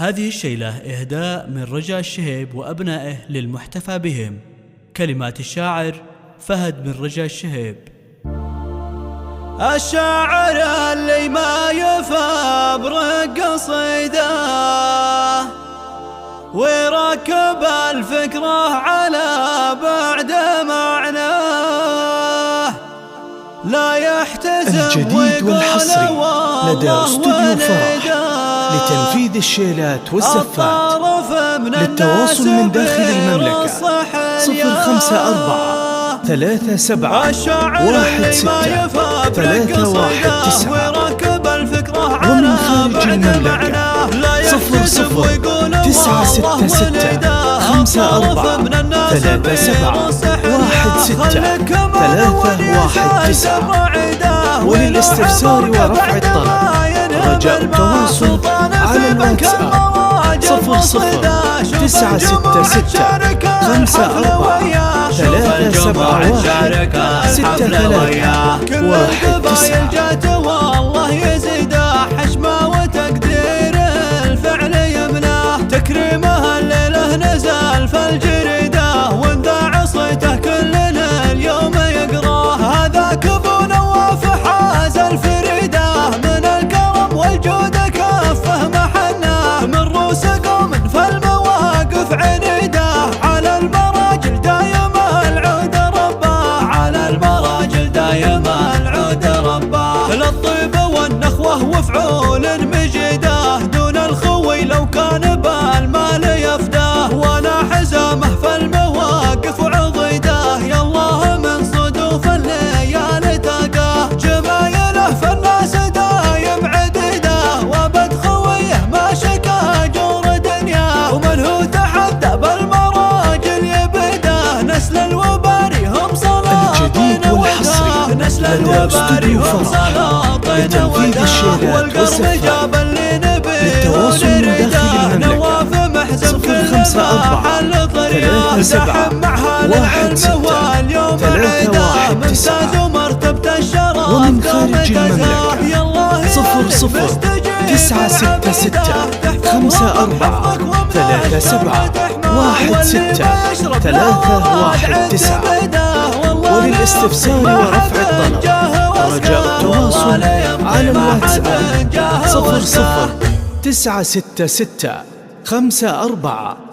هذه الشيلة إهداء من رجاء الشهيب وأبنائه للمحتفى بهم. كلمات الشاعر فهد بن رجاء الشهيب. الشاعر اللي ما يفبرق قصيده ويركب الفكرة على بعد معناه، لا يحتزم الجديد والحصري لدى استوديو فرح لتنفيذ الشيلات والزفات. للتواصل من داخل المملكة 054 37 16 319 ومن خارج المملكة 00966 54 37 16 319. وللاستفسار ورفع الطلب رجاء التواصل على الواتساب 00966 54 371 6319. والله يزيده حشمه وتقدير الفعل يمناه، تكريمه الليله نزل في الجريده وانذاع صيته كلنا اليوم يقراه. هذاك ابو نواف حاز الفريده من الكرم والجود كفه محناه، من روس قوم في المواقف عنيده على المراجل دايم العود رباه، على المراجل دايم العود رباه. للطيب والنخوه وفعول مجيده دون الخوي لو كان بالمال يفداه، وانا حزامه في المواقف وعضيده يالله من صدوف الليالي تلقاه. جمايله في الناس دايم عديده وابد خويه ما شكا جور دنياه، ومن هو تحدى بالمراجل يبده نسل الوباري هم الجديد والحصري لدى استوديو فرح لتنفيذ الشيلات والزفات. للتواصل من داخل المملكة 054 37 16 319 ومن خارج المملكة 00966 54 37 16 319. وللاستفسار ورفع الطلب رجاء التواصل على الواتساب 00966 54